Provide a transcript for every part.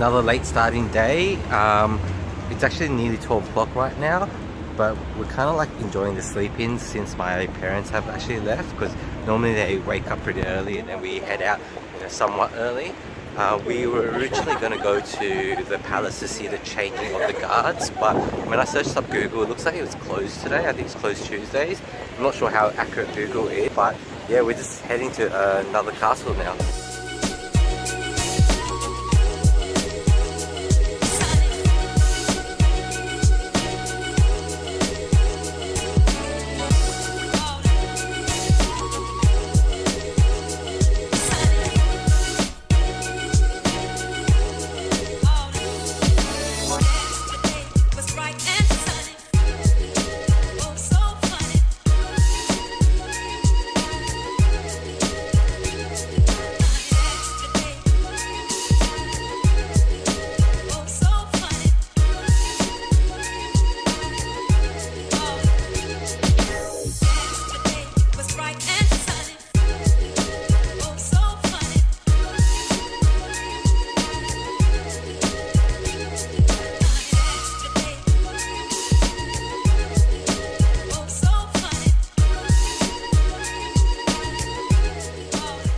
another late starting day. It's actually nearly 12 o'clock right now, but we're kind of like enjoying the sleep-ins since my parents have actually left, because normally they wake up pretty early and then we head out, you know, somewhat early. We were originally going to go to the palace to see the changing of the guards, but when I searched up Google, it looks like it was closed today. I think it's closed Tuesdays. I'm not sure how accurate Google is, but yeah, we're just heading to another castle now.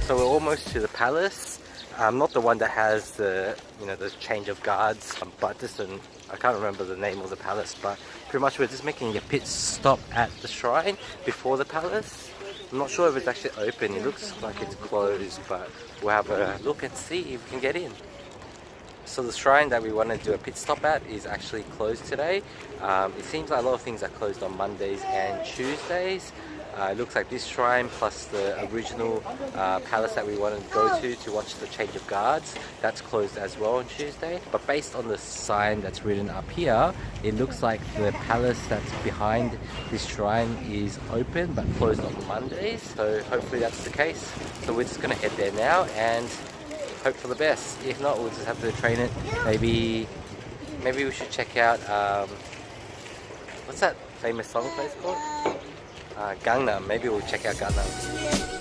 So we're almost to the palace. Not the one that has the, you know, the change of guards, but this one, I can't remember the name of the palace, but pretty much we're just making a pit stop at the shrine before the palace. I'm not sure if it's actually open. It looks like it's closed, but we'll have a look and see if we can get in. So the shrine that we want to do a pit stop at is actually closed today. It seems like a lot of things are closed on Mondays and Tuesdays. It looks like this shrine plus the original palace that we wanted to go to watch the change of guards, that's closed as well on Tuesday. But based on the sign that's written up here, it looks like the palace that's behind this shrine is open but closed on Mondays. So hopefully that's the case. So we're just going to head there now and hope for the best. If not, we'll just have to train it. Maybe we should check out what's that famous song place called? Gangnam. Maybe we'll check out Gangnam.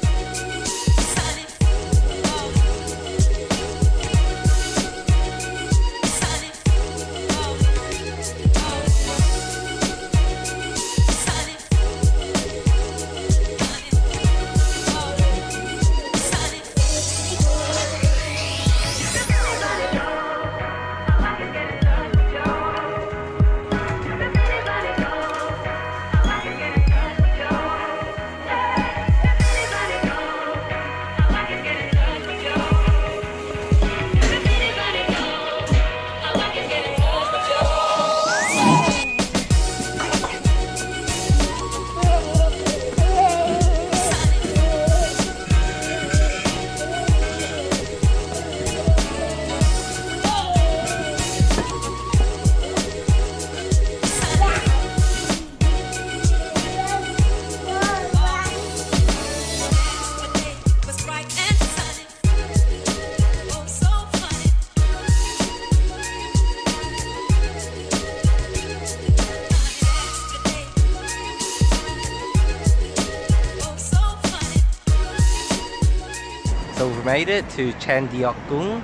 So we made it to Changdeokgung.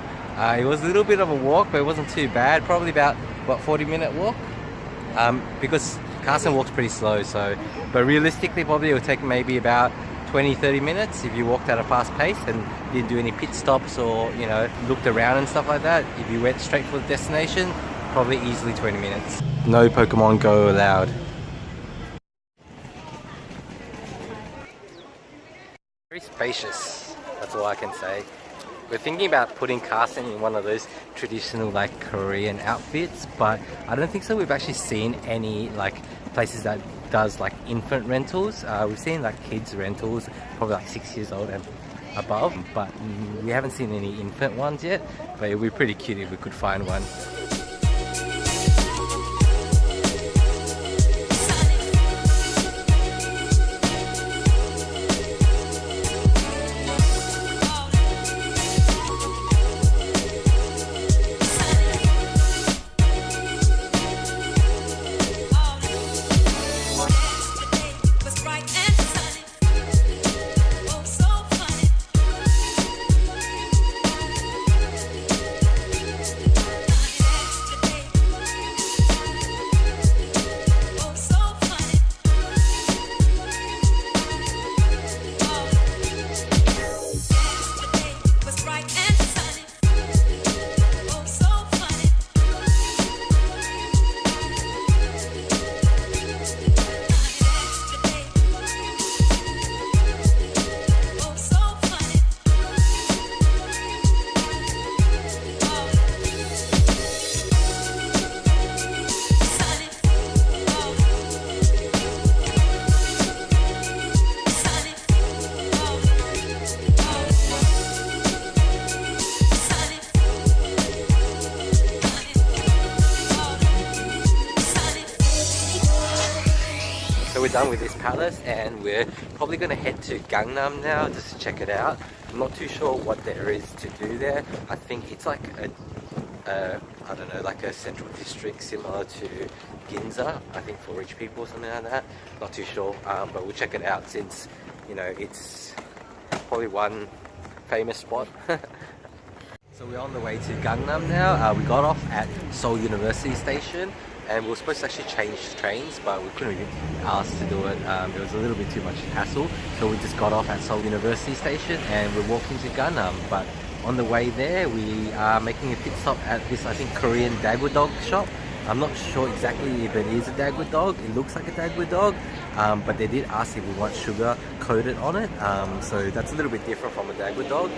It was a little bit of a walk, but it wasn't too bad. Probably about, what, 40-minute walk? Because Carson walks pretty slow, so, but realistically probably it would take maybe about 20-30 minutes if you walked at a fast pace and didn't do any pit stops or, you know, looked around and stuff like that. If you went straight for the destination, probably easily 20 minutes. No Pokemon Go allowed. Very spacious, that's all I can say. We're thinking about putting Carson in one of those traditional like Korean outfits, but I don't think so. We've actually seen any like places that does like infant rentals. We've seen like kids rentals, probably like 6 years old and above, but we haven't seen any infant ones yet. But it would be pretty cute if we could find one. done with this palace and we're probably going to head to Gangnam now just to check it out. I'm not too sure what there is to do there. I think it's like I don't know, like a central district similar to Ginza, I think, for rich people or something like that. Not too sure, but we'll check it out since, you know, it's probably one famous spot. So we're on the way to Gangnam now. We got off at Seoul University Station and we were supposed to actually change trains, but we couldn't be asked to do it. It was a little bit too much hassle, so we just got off at Seoul University Station and we're walking to Gangnam. But on the way there, we are making a pit stop at this, I think, Korean daegu dog shop. I'm not sure exactly if it is a daegu dog. It looks like a daegu dog, but they did ask if we want sugar coated on it. So that's a little bit different from a daegu dog.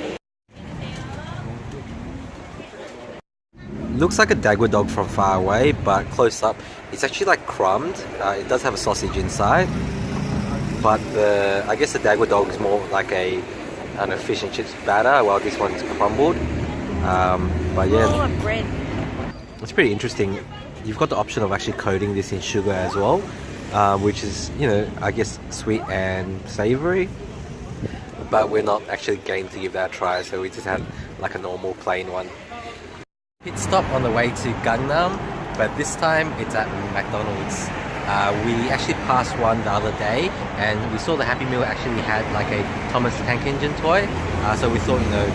Looks like a daegu dog from far away, but close up, it's actually like crumbed. It does have a sausage inside, but I guess the daegu dog is more like a, I don't know, fish and chips batter, while this one's crumbled. But yeah, bread. It's pretty interesting. You've got the option of actually coating this in sugar as well, which is, you know, I guess sweet and savory. But we're not actually game to give that a try, so we just had like a normal plain one. Pit stop on the way to Gangnam, but this time it's at McDonald's. We actually passed one the other day and we saw the Happy Meal actually had like a Thomas the Tank Engine toy. So we thought, you know,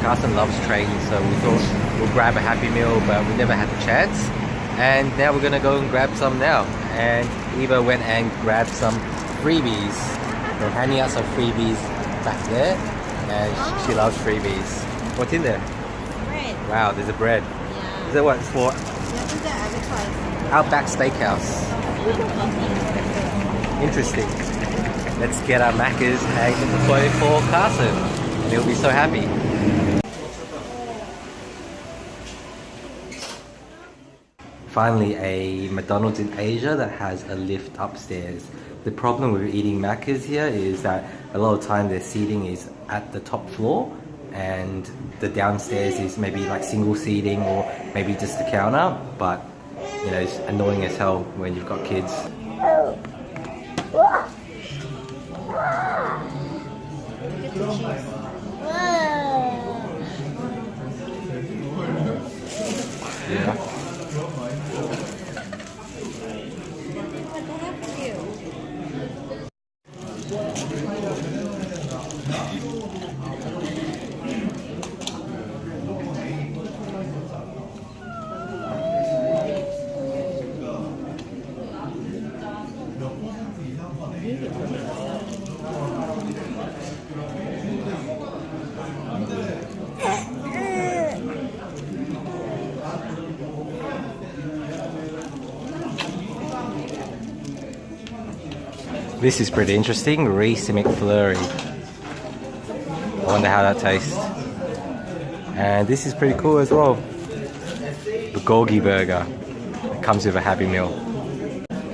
Carson loves trains, so we thought we'll grab a Happy Meal, but we never had the chance. And now we're gonna go and grab some now. And Eva went and grabbed some freebies. They're handing out some freebies back there, and she loves freebies. What's in there? Bread. Wow, there's a bread. Yeah. Is that what it's for? This is the advertising. Outback Steakhouse. Interesting. Let's get our Maccas and get the toy for Carson. And he'll be so happy. Finally, a McDonald's in Asia that has a lift upstairs. The problem with eating Maccas here is that a lot of time their seating is at the top floor and the downstairs is maybe like single seating or maybe just the counter, but you know, it's annoying as hell when you've got kids. Yeah. This is pretty interesting, Reese McFlurry. I wonder how that tastes. And this is pretty cool as well. The Gorgie burger. It comes with a Happy Meal.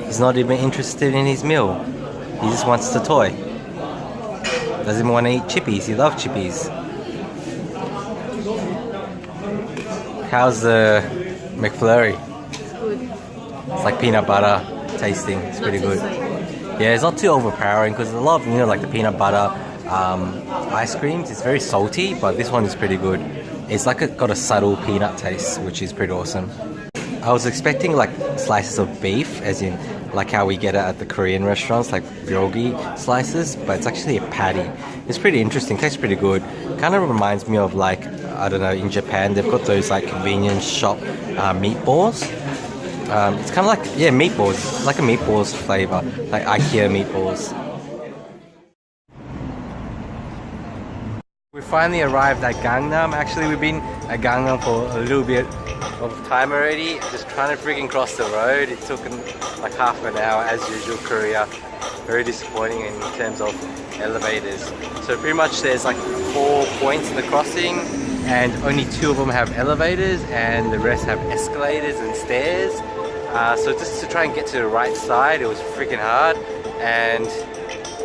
He's not even interested in his meal. He just wants the toy. Doesn't even want to eat chippies. He loves chippies. How's the McFlurry? It's good. It's like peanut butter tasting. It's pretty good. Yeah, it's not too overpowering because a lot of, you know, like the peanut butter ice creams, it's very salty, but this one is pretty good. It's like got a subtle peanut taste, which is pretty awesome. I was expecting like slices of beef, as in like how we get it at the Korean restaurants, like byeogi slices, but it's actually a patty. It's pretty interesting, tastes pretty good. Kind of reminds me of like, I don't know, in Japan they've got those like convenience shop meatballs. It's kind of like, yeah, meatballs, like a meatballs flavor, like IKEA meatballs. We finally arrived at Gangnam. Actually, we've been at Gangnam for a little bit of time already, just trying to freaking cross the road. It took like half an hour, as usual. Korea, very disappointing in terms of elevators. So pretty much there's like 4 points in the crossing and only 2 of them have elevators and the rest have escalators and stairs. So just to try and get to the right side, it was freaking hard and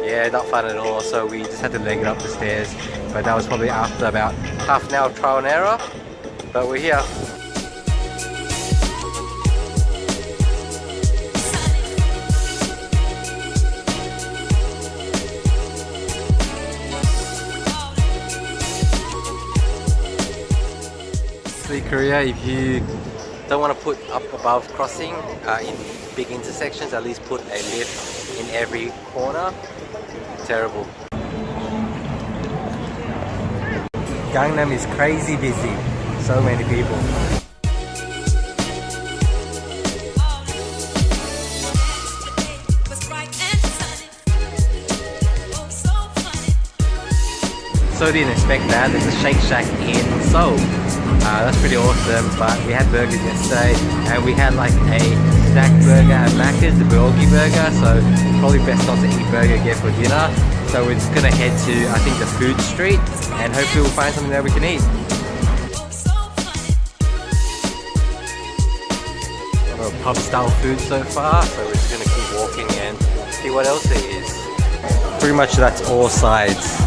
yeah, not fun at all. So we just had to leg it up the stairs, but that was probably after about half an hour of trial and error, but we're here. honestly, Korea, if you don't want to put up above crossing in big intersections, at least put a lift in every corner. Terrible. Gangnam is crazy busy. So many people. So didn't expect that. There's a Shake Shack in Seoul. That's pretty awesome. But we had burgers yesterday, and we had like a snack burger at Macca's, the bulgogi burger. So probably best not to eat burger again for dinner. So we're just gonna head to, I think, the food street, and hopefully we'll find something that we can eat. A lot of pub style food so far. So we're just gonna keep walking and see what else there is. Pretty much that's all sides.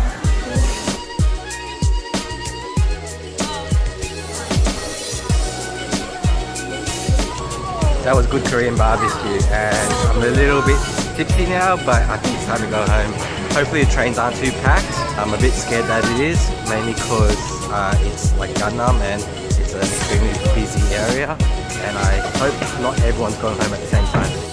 That was good Korean barbecue, and I'm a little bit tipsy now, but I think it's time to go home. Hopefully the trains aren't too packed. I'm a bit scared that it is, mainly because it's like Gangnam and it's an extremely busy area, and I hope not everyone's going home at the same time.